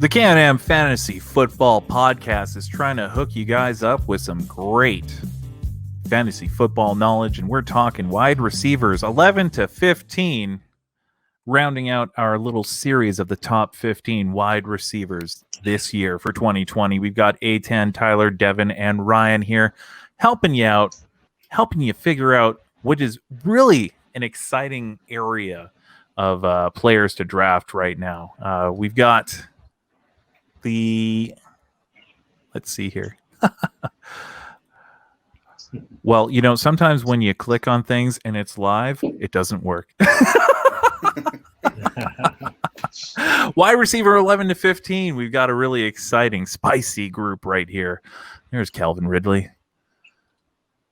The CANAM Fantasy Football Podcast is trying to hook you guys up with some great fantasy football knowledge, and we're talking wide receivers 11 to 15, rounding out our little series of the top 15 wide receivers this year for 2020. We've got Aetan, Tyler, Devan, and Ryan here helping you out, helping you figure out what is really an exciting area of players to draft right now. We've got let's see here. Well, you know, sometimes when you click on things and it's live, it doesn't work. Wide receiver 11 to 15. We've got a really exciting, spicy group right here. There's Calvin Ridley.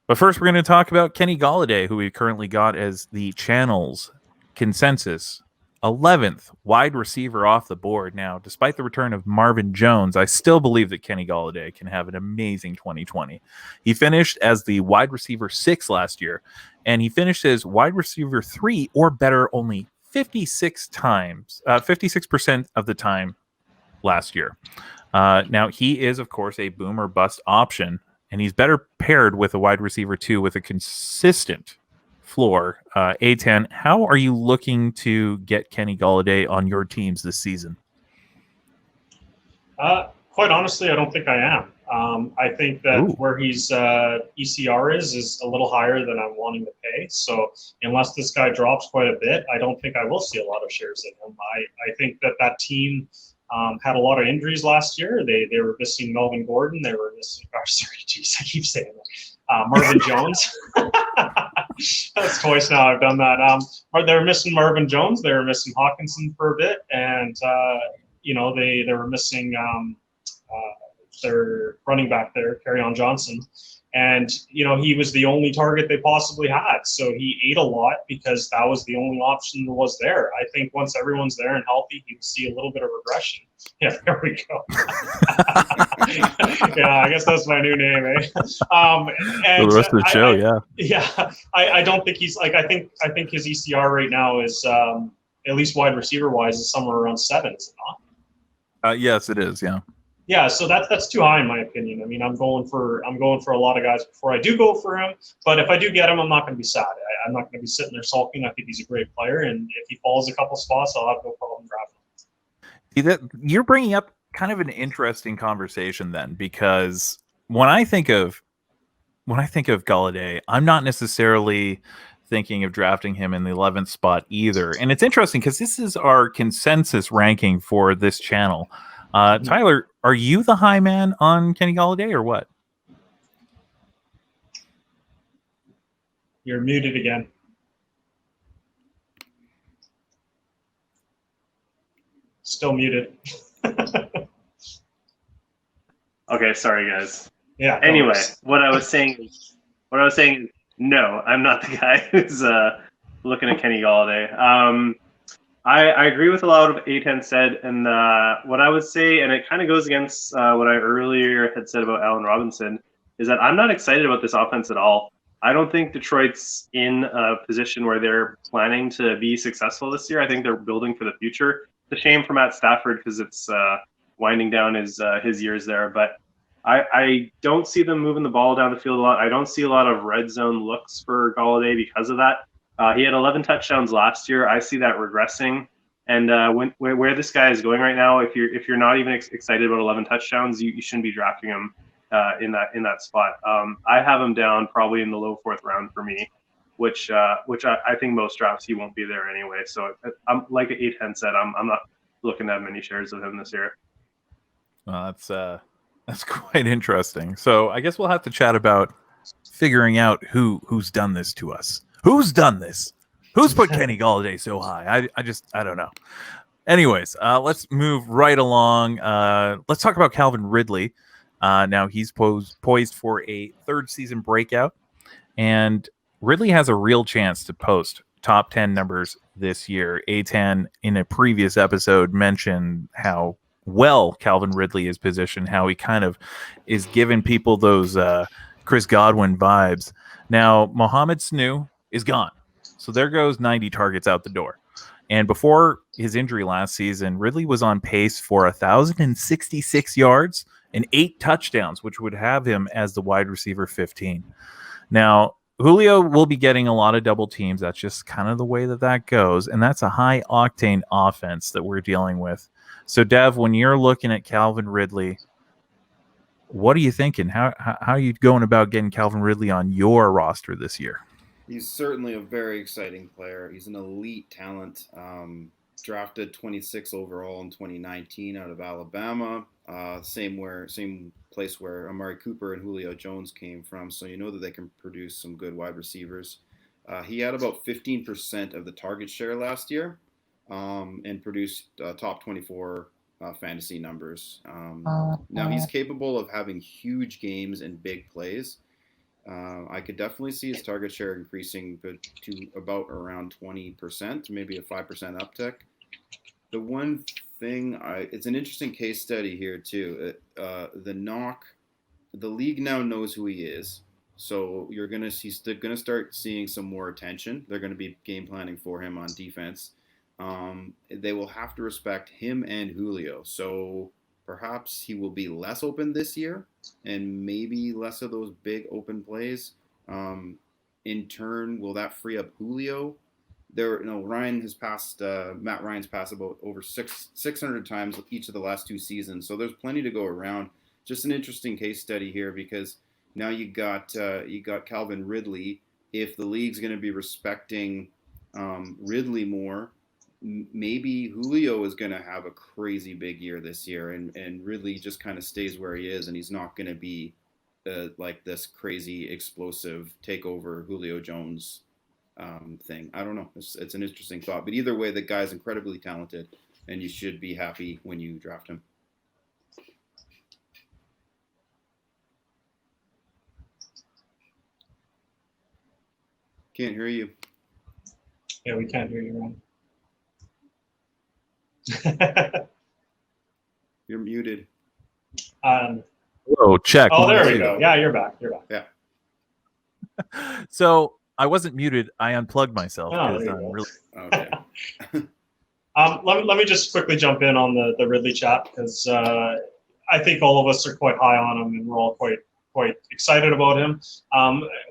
But first, we're going to talk about Kenny Golladay, who we currently got as the channel's consensus 11th wide receiver off the board. Now, despite the return of Marvin Jones, I still believe that Kenny Golladay can have an amazing 2020. He finished as the wide receiver 6 last year, and he finished as wide receiver 3 or better only 56% of the time last year. Now, he is, of course, a boom or bust option, and he's better paired with a wide receiver 2 with a consistent floor. Aetan, how are you looking to get Kenny Golladay on your teams this season? Quite honestly, I don't think I am. I think that where his ECR is a little higher than I'm wanting to pay. So unless this guy drops quite a bit, I don't think I will see a lot of shares in him. I think that team had a lot of injuries last year. They were missing Melvin Gordon. They were missing, I keep saying that. Marvin Jones. That's twice now I've done that. They were missing Marvin Jones. They were missing Hawkinson for a bit, and they were missing their running back there, Kerryon Johnson, and he was the only target they possibly had. So he ate a lot because that was the only option that was there. I think once everyone's there and healthy, you see a little bit of regression. Yeah, there we go. Yeah, I guess that's my new name, eh? And for the rest of the show, yeah. Yeah, I don't think he's like. I think his ECR right now is at least wide receiver wise is somewhere around 7, is it not? Yes, it is. Yeah. Yeah, so that's too high in my opinion. I mean, I'm going for a lot of guys before I do go for him. But if I do get him, I'm not going to be sad. I'm not going to be sitting there sulking. I think he's a great player, and if he falls a couple spots, I'll have no problem drafting him. You're bringing up kind of an interesting conversation then, because when I think of Golladay, I'm not necessarily thinking of drafting him in the 11th spot either. And it's interesting because this is our consensus ranking for this channel. Tyler, are you the high man on Kenny Golladay or what? You're muted again. Still muted. Okay, sorry guys. Yeah. Anyway, what I was saying is, no, I'm not the guy who's looking at Kenny Golladay. I agree with a lot of Aetan said, and what I would say, and it kind of goes against what I earlier had said about Allen Robinson, is that I'm not excited about this offense at all. I don't think Detroit's in a position where they're planning to be successful this year. I think they're building for the future. It's a shame for Matt Stafford because it's winding down his years there, but I don't see them moving the ball down the field a lot. I don't see a lot of red zone looks for Golladay because of that. He had 11 touchdowns last year. I see that regressing. And where this guy is going right now, if you're not even excited about 11 touchdowns, you shouldn't be drafting him in that spot. I have him down probably in the low 4th round for me, which I think most drafts he won't be there anyway. So I'm like Aetan said, I'm not looking to have many shares of him this year. Well, that's quite interesting. So I guess we'll have to chat about figuring out who's done this to us. Who's done this? Who's put Kenny Golladay so high? I don't know. Anyways, let's move right along. Let's talk about Calvin Ridley. Now he's poised for a 3rd season breakout, and Ridley has a real chance to post top 10 numbers this year. Aetan in a previous episode mentioned how well Calvin Ridley is positioned, how he kind of is giving people those Chris Godwin vibes. Now, Mohamed Sanu is gone. So there goes 90 targets out the door. And before his injury last season, Ridley was on pace for 1,066 yards and 8 touchdowns, which would have him as the wide receiver 15. Now, Julio will be getting a lot of double teams. That's just kind of the way that goes. And that's a high octane offense that we're dealing with. So, Dev, when you're looking at Calvin Ridley, what are you thinking? How are you going about getting Calvin Ridley on your roster this year? He's certainly a very exciting player. He's an elite talent. Drafted 26 overall in 2019 out of Alabama. Same place where Amari Cooper and Julio Jones came from. So you know that they can produce some good wide receivers. He had about 15% of the target share last year, and produced top 24 fantasy numbers. Now he's capable of having huge games and big plays. I could definitely see his target share increasing to about around 20%, maybe a 5% uptick. The one thing, it's an interesting case study here too. The league now knows who he is, so he's gonna start seeing some more attention. They're gonna be game planning for him on defense. They will have to respect him and Julio, so perhaps he will be less open this year and maybe less of those big open plays. In turn, will that free up Julio? Matt Ryan's passed about over 600 times each of the last 2 seasons, so there's plenty to go around. Just an interesting case study here, because now you got Calvin Ridley. If the league's going to be respecting Ridley more, maybe Julio is going to have a crazy big year this year, and Ridley just kind of stays where he is, and he's not going to be like this crazy explosive takeover Julio Jones thing. I don't know. It's an interesting thought, but either way, the guy's incredibly talented, and you should be happy when you draft him. Can't hear you. Yeah, we can't hear you, Ron. You're muted. Whoa, check. Oh, there we go. Yeah, you're back. Yeah. So I wasn't muted. I unplugged myself. Oh, there you I'm go. really... Okay. Let me just quickly jump in on the Ridley chat, because I think all of us are quite high on him, and we're all quite excited about him.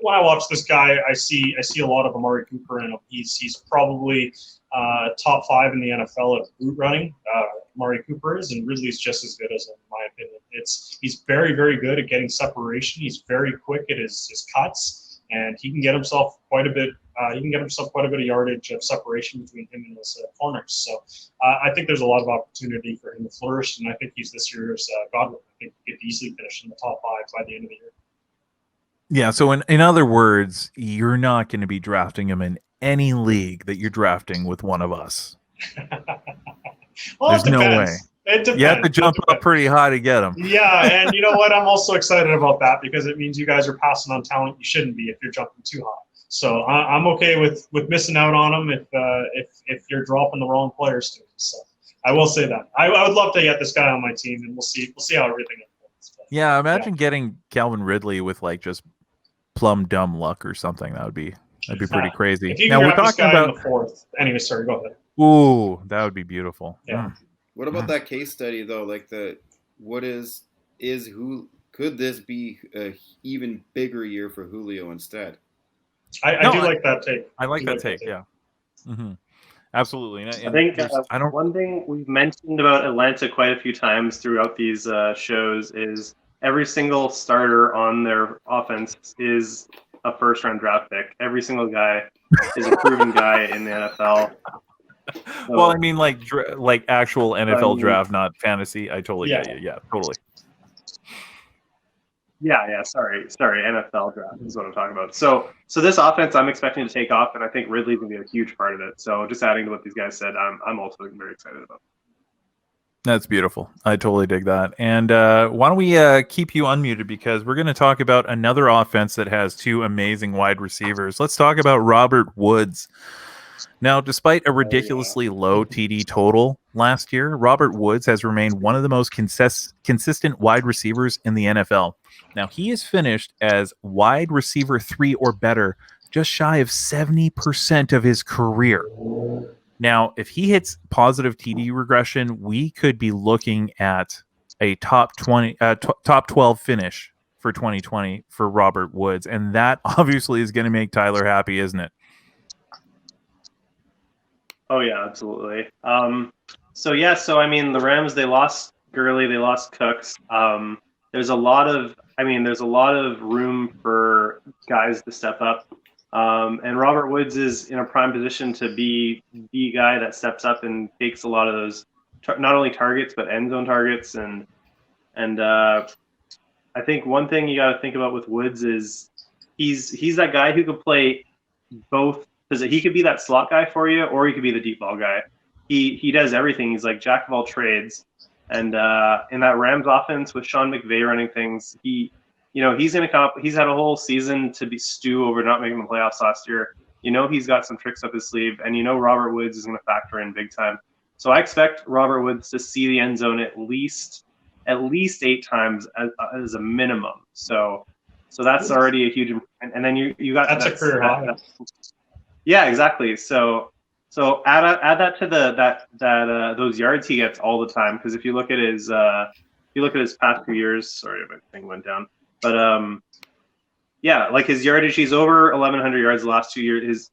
When I watch this guy, I see a lot of Amari Cooper in him. He's probably top 5 in the NFL at route running. Amari Cooper is, and Ridley's just as good as him, in my opinion. He's very, very good at getting separation. He's very quick at his cuts, and he can get himself quite a bit. Of yardage of separation between him and his corners. So I think there's a lot of opportunity for him to flourish, and I think he's this year's Godwin. I think he could easily finish in the top 5 by the end of the year. Yeah. So in other words, you're not going to be drafting him in any league that you're drafting with one of us. Well, there's no way. It depends. You have to jump up pretty high to get him. Yeah, and you know what? I'm also excited about that, because it means you guys are passing on talent you shouldn't be if you're jumping too high. So I'm okay with missing out on him if you're dropping the wrong players to him. So I will say that I would love to get this guy on my team, and we'll see how everything unfolds. Yeah, imagine getting Calvin Ridley with like just plum dumb luck or something. That'd be pretty crazy. If you now can we're grab this talking guy about in the 4th. Anyway, sorry, go ahead. Ooh, that would be beautiful. Yeah. What about that case study though? Like could this be an even bigger year for Julio instead? I do like that take. I like that take. Yeah. Mm-hmm. Absolutely. And I think one thing we've mentioned about Atlanta quite a few times throughout these shows is every single starter on their offense is a first-round draft pick. Every single guy is a proven guy in the NFL. So, well, I mean, like actual NFL draft, not fantasy. I totally get you. Yeah, totally. Yeah. Sorry. NFL draft is what I'm talking about. So this offense, I'm expecting to take off, and I think Ridley's gonna be a huge part of it. So just adding to what these guys said, I'm also very excited about. That's beautiful. I totally dig that. And why don't we keep you unmuted, because we're going to talk about another offense that has 2 amazing wide receivers. Let's talk about Robert Woods. Now, despite a ridiculously low TD total last year, Robert Woods has remained one of the most consistent wide receivers in the NFL. Now, he is finished as wide receiver 3 or better, just shy of 70% of his career. Now, if he hits positive TD regression, we could be looking at a top 12 finish for 2020 for Robert Woods, and that obviously is going to make Tyler happy, isn't it? Oh yeah, absolutely. So I mean, the Rams, they lost Gurley, they lost Cooks. There's a lot of room for guys to step up. And Robert Woods is in a prime position to be the guy that steps up and takes a lot of those, not only targets but end zone targets. And I think one thing you got to think about with Woods is he's that guy who could play both. Because he could be that slot guy for you, or he could be the deep ball guy. He does everything. He's like jack of all trades. And in that Rams offense with Sean McVay running things, he's gonna come up. He's had a whole season to be stew over not making the playoffs last year. He's got some tricks up his sleeve, and Robert Woods is gonna factor in big time. So I expect Robert Woods to see the end zone at least 8 times as a minimum. So that's already a huge improvement. And then you got that's a career high. Yeah, exactly. So add that to those yards he gets all the time. Because if you look at his past 2 years, sorry, my thing went down. But yeah, like his yardage, he's over 1,100 yards his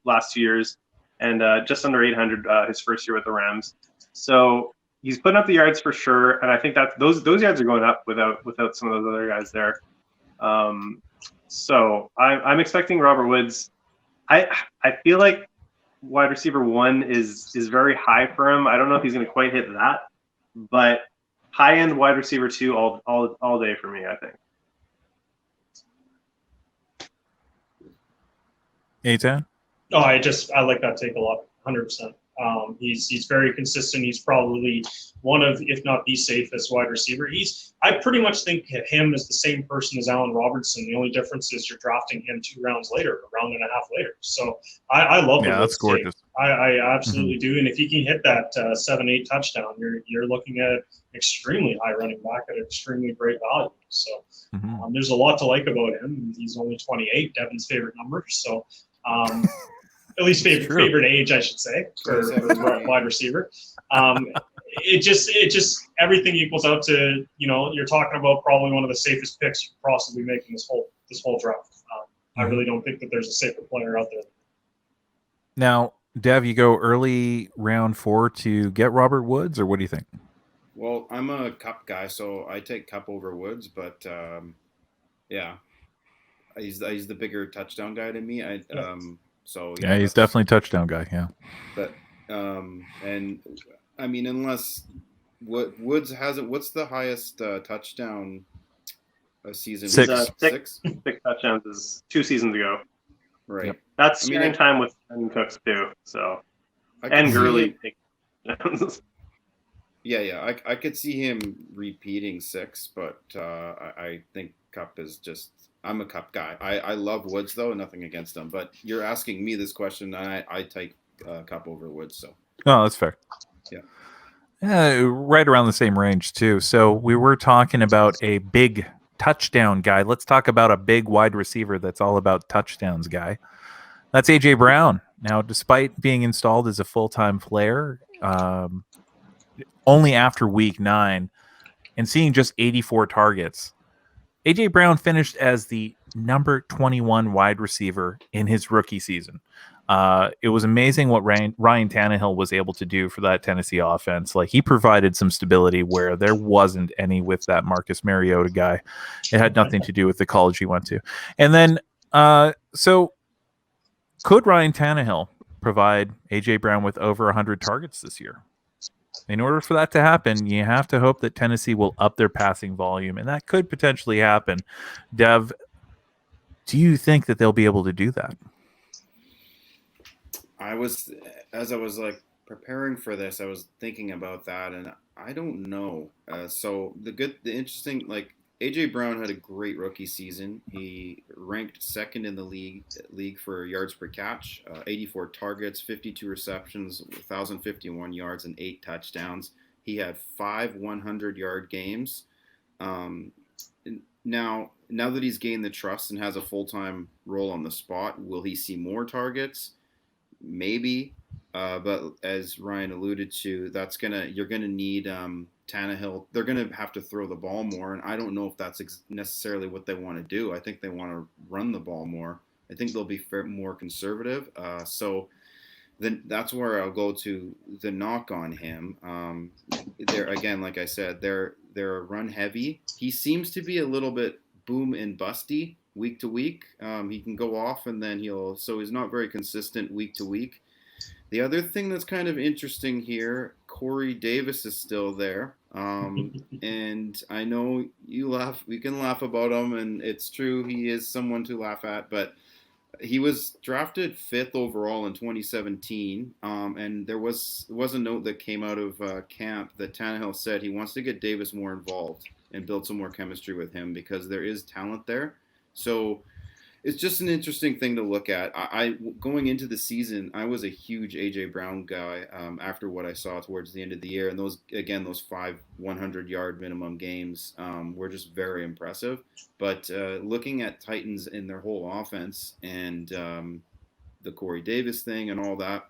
last 2 years, and just under 800 his first year with the Rams. So he's putting up the yards for sure, and I think that those yards are going up without some of those other guys there. So I'm expecting Robert Woods. I feel like wide receiver 1 is very high for him. I don't know if he's going to quite hit that, but high end wide receiver 2 all day for me, I think. Aetan? Oh, I like that take a lot, 100%. He's very consistent. He's probably one of, if not the safest wide receiver. I pretty much think of him as the same person as Allen Robertson. The only difference is you're drafting him 2 rounds later, a round and a half later. So I love Yeah, that's gorgeous. I absolutely do. And if he can hit that 7-8 touchdown, you're looking at extremely high running back at extremely great value. So there's a lot to like about him. He's only 28, Devin's favorite number. So at least favorite age, I should say, for wide receiver. It just everything equals out to, you're talking about probably one of the safest picks you could possibly make in this whole draft. I really don't think that there's a safer player out there. Now, Dev, you go early round 4 to get Robert Woods, or what do you think? Well, I'm a Cup guy, so I take Cup over Woods, but yeah, he's the bigger touchdown guy to me. So yeah, he's definitely a touchdown guy. Yeah, but and I mean, unless Woods has it, what's the highest touchdown season? 6. 6 touchdowns is 2 seasons ago. Right. Yep. That's sharing time with Cooks too. So and Gurley. Yeah. I could see him repeating 6, but I think Cup is just. I'm a Cup guy. I love Woods though, nothing against him. But you're asking me this question, and I take Cup over Woods. So. Oh, that's fair. Yeah. Right around the same range too. So we were talking about a big touchdown guy. Let's talk about a big wide receiver that's all about touchdowns guy. That's AJ Brown. Now, despite being installed as a full-time player, only after week 9 and seeing just 84 targets, AJ Brown finished as the number 21 wide receiver in his rookie season. It was amazing what Ryan Tannehill was able to do for that Tennessee offense. Like, he provided some stability where there wasn't any with that Marcus Mariota guy. It had nothing to do with the college he went to. And then, so could Ryan Tannehill provide AJ Brown with over 100 targets this year? In order for that to happen, you have to hope that Tennessee will up their passing volume, and that could potentially happen. Dev, do you think that they'll be able to do that? As I was like preparing for this, I was thinking about that, and I don't know. So the interesting, like, AJ Brown had a great rookie season. He ranked second in the league for yards per catch, 84 targets, 52 receptions, 1,051 yards, and 8 touchdowns. He had 5 100-yard games. Now that he's gained the trust and has a full-time role on the spot, will he see more targets? Maybe. But as Ryan alluded to, you're gonna need Tannehill. They're gonna have to throw the ball more, and I don't know if that's necessarily what they want to do. I think they want to run the ball more. I think they'll be more conservative. So then that's where I'll go to the knock on him. They're again, like I said, they're run heavy. He seems to be a little bit boom and busty week to week. He can go off and then he's not very consistent week to week. The other thing that's kind of interesting here, Corey Davis is still there. And I know we can laugh about him, and it's true, he is someone to laugh at, but he was drafted 5th overall in 2017, and there was a note that came out of camp that Tannehill said he wants to get Davis more involved and build some more chemistry with him because there is talent there. So it's just an interesting thing to look at. I going into the season, I was a huge AJ Brown guy after what I saw towards the end of the year, and those 5 100-yard minimum games were just very impressive. But looking at Titans in their whole offense and the Corey Davis thing and all that,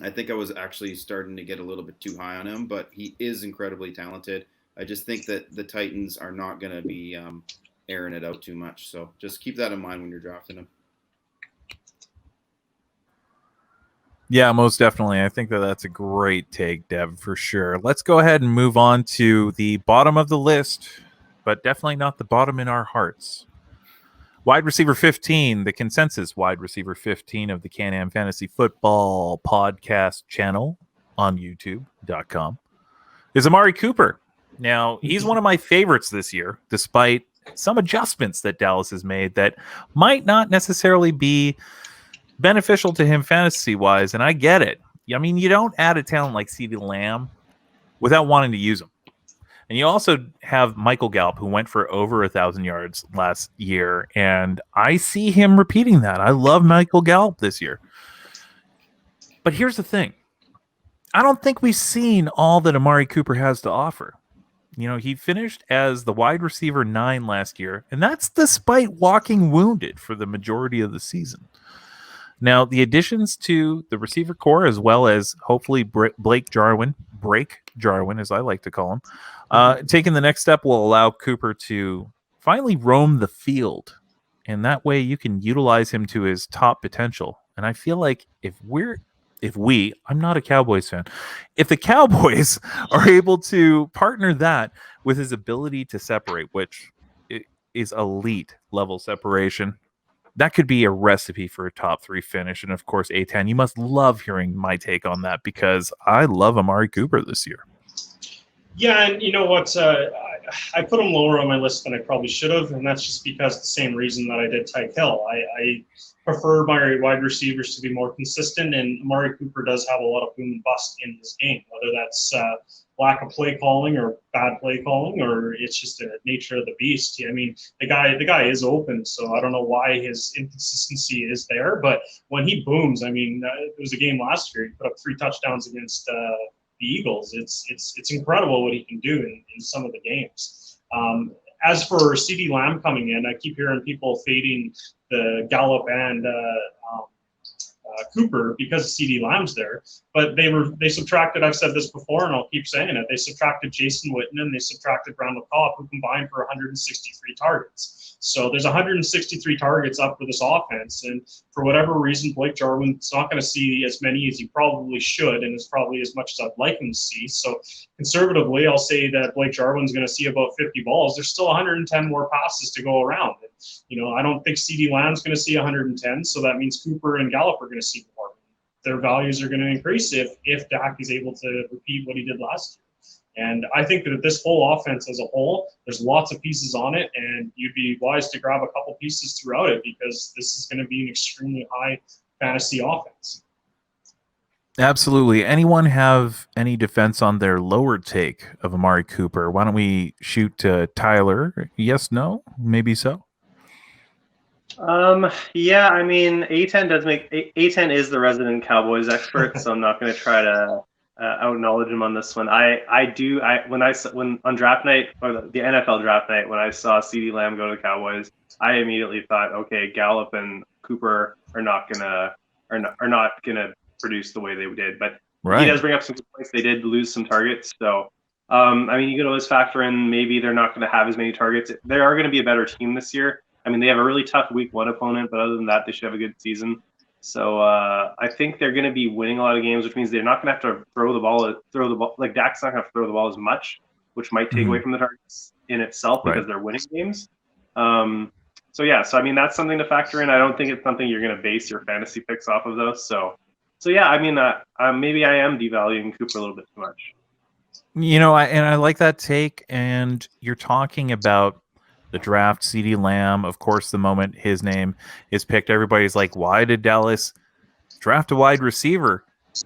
I think I was actually starting to get a little bit too high on him, but he is incredibly talented. I just think that the Titans are not going to be airing it out too much. So just keep that in mind when you're drafting him. Yeah, most definitely. I think that's a great take, Dev, for sure. Let's go ahead and move on to the bottom of the list, but definitely not the bottom in our hearts. Wide receiver 15, the consensus wide receiver 15 of the CANAM Fantasy Football podcast channel on YouTube.com is Amari Cooper. Now, he's one of my favorites this year, despite some adjustments that Dallas has made that might not necessarily be beneficial to him fantasy-wise, and I get it. I mean, you don't add a talent like CeeDee Lamb without wanting to use him. And you also have Michael Gallup, who went for over 1,000 yards last year, and I see him repeating that. I love Michael Gallup this year. But here's the thing. I don't think we've seen all that Amari Cooper has to offer. You know, he finished as the wide receiver 9 last year, and that's despite walking wounded for the majority of the season. Now, the additions to the receiver core, as well as hopefully Blake Jarwin, as I like to call him, taking the next step will allow Cooper to finally roam the field, and that way you can utilize him to his top potential. And I feel like I'm not a Cowboys fan, if the Cowboys are able to partner that with his ability to separate, which is elite level separation, that could be a recipe for a top 3 finish. And of course, Aetan, you must love hearing my take on that because I love Amari Cooper this year. Yeah, and you know what? I put him lower on my list than I probably should have, and that's just because the same reason that I did Tyke Hill. I prefer my wide receivers to be more consistent, and Amari Cooper does have a lot of boom and bust in his game, whether that's lack of play calling or bad play calling, or it's just the nature of the beast. I mean, the guy is open, so I don't know why his inconsistency is there, but when he booms, I mean, there was a game last year, he put up 3 touchdowns against the Eagles. It's incredible what he can do in some of the games. As for CeeDee Lamb coming in, I keep hearing people fading the Gallup and Cooper because CeeDee Lamb's there, but they subtracted. I've said this before, and I'll keep saying it. They subtracted Jason Witten and they subtracted Brown McCall, who combined for 163 targets. So there's 163 targets up for this offense, and for whatever reason, Blake Jarwin's not going to see as many as he probably should, and it's probably as much as I'd like him to see. So conservatively, I'll say that Blake Jarwin's going to see about 50 balls. There's still 110 more passes to go around. You know, I don't think CeeDee Lamb's going to see 110, so that means Cooper and Gallup are going to see more. Their values are going to increase if Dak is able to repeat what he did last year. And I think that this whole offense as a whole, there's lots of pieces on it, and you'd be wise to grab a couple pieces throughout it because this is going to be an extremely high fantasy offense. Absolutely. Anyone have any defense on their lower take of Amari Cooper? Why don't we shoot to Tyler? Yes, no, maybe so. Yeah, I mean, Aetan is the resident Cowboys expert, so I'm not going to try to out-knowledge him on this one. When on draft night, or the NFL draft night, when I saw CeeDee Lamb go to the Cowboys, I immediately thought, okay, Gallup and Cooper are not gonna produce the way they did. But Right. he does bring up some good points. They did lose some targets. So, I mean, you could always factor in maybe they're not going to have as many targets. They are going to be a better team this year. I mean, they have a really tough week 1 opponent, but other than that, they should have a good season. So I think they're going to be winning a lot of games, which means they're not going to have to throw the ball. Like Dak's not going to have to throw the ball as much, which might take away from the targets in itself because they're winning games. So I mean, that's something to factor in. I don't think it's something you're going to base your fantasy picks off of those. So yeah, I mean, maybe I am devaluing Cooper a little bit too much. You know, I like that take. And you're talking about the draft, CeeDee Lamb. Of course, the moment his name is picked, everybody's like, why did Dallas draft a wide receiver?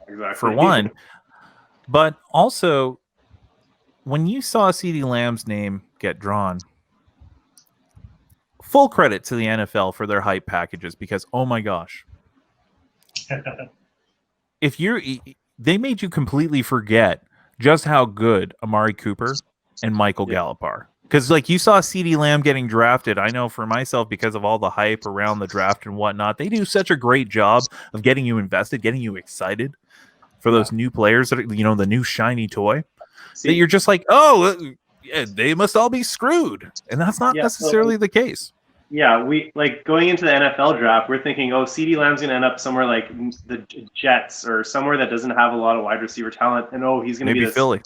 Exactly. For one. But also, when you saw CeeDee Lamb's name get drawn, full credit to the NFL for their hype packages, because, oh my gosh, they made you completely forget just how good Amari Cooper and Michael Gallup are. Because, like, you saw CeeDee Lamb getting drafted. I know for myself, because of all the hype around the draft and whatnot, they do such a great job of getting you invested, getting you excited for those new players that are, you know, the new shiny toy. That you're just like, oh, they must all be screwed. And that's not necessarily the case. Yeah, we like going into the NFL draft, we're thinking, oh, CeeDee Lamb's going to end up somewhere like the Jets or somewhere that doesn't have a lot of wide receiver talent. And he's going to be Philly.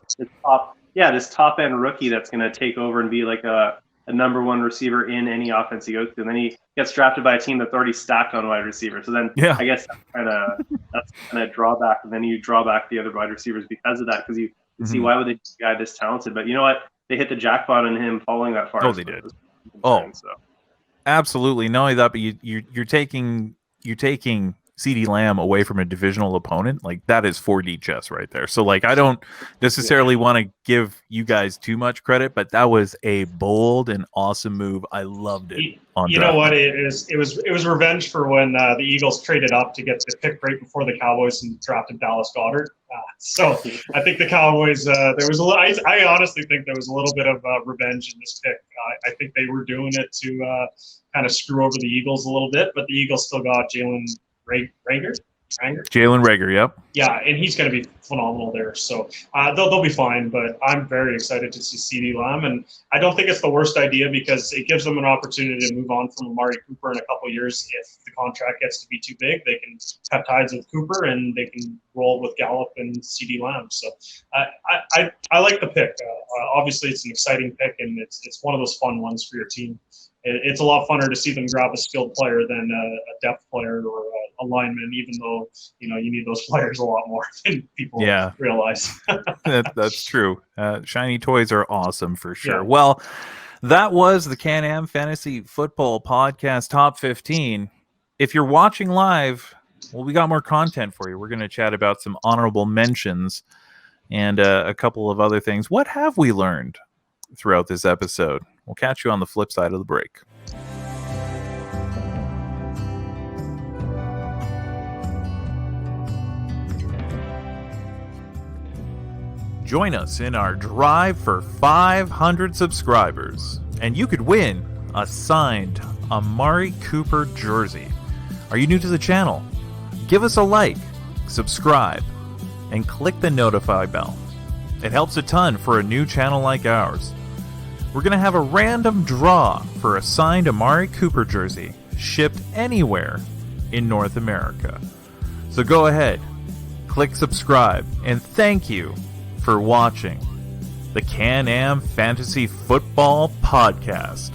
This top end rookie that's going to take over and be like a number one receiver in any offense he goes to. And then he gets drafted by a team that's already stacked on wide receiver. So then I guess that's kind of drawback. And then you draw back the other wide receivers because of that, because you see, why would they get a guy this talented? But you know what? They hit the jackpot on him falling that far. Oh, they did. Absolutely. Not only that, but you're taking CeeDee Lamb away from a divisional opponent. Like, that is 4D chess right there. So, like, I don't necessarily want to give you guys too much credit, but that was a bold and awesome move. I loved it. You know what? It was revenge for when the Eagles traded up to get the pick right before the Cowboys and drafted Dallas Goedert. So I think the Cowboys, there was a little. I honestly think there was a little bit of revenge in this pick. I think they were doing it to kind of screw over the Eagles a little bit, but the Eagles still got Jalen Reagor. Jalen Reagor, yep. Yeah, and he's going to be phenomenal there. So they'll be fine, but I'm very excited to see CeeDee Lamb. And I don't think it's the worst idea because it gives them an opportunity to move on from Amari Cooper in a couple of years. If the contract gets to be too big, they can cut ties with Cooper and they can roll with Gallup and CeeDee Lamb. So I like the pick. Obviously, it's an exciting pick, and it's one of those fun ones for your team. It's a lot funner to see them grab a skilled player than a depth player or a lineman, even though, you know, you need those players a lot more than people realize. That's true. Shiny toys are awesome for sure. Yeah. Well, that was the CANAM Fantasy Football Podcast Top 15. If you're watching live, well, we got more content for you. We're going to chat about some honorable mentions and a couple of other things. What have we learned throughout this episode? We'll catch you on the flip side of the break. Join us in our drive for 500 subscribers, and you could win a signed Amari Cooper jersey. Are you new to the channel? Give us a like, subscribe, and click the notify bell. It helps a ton for a new channel like ours. We're going to have a random draw for a signed Amari Cooper jersey shipped anywhere in North America. So go ahead, click subscribe, and thank you for watching the CANAM Fantasy Football Podcast.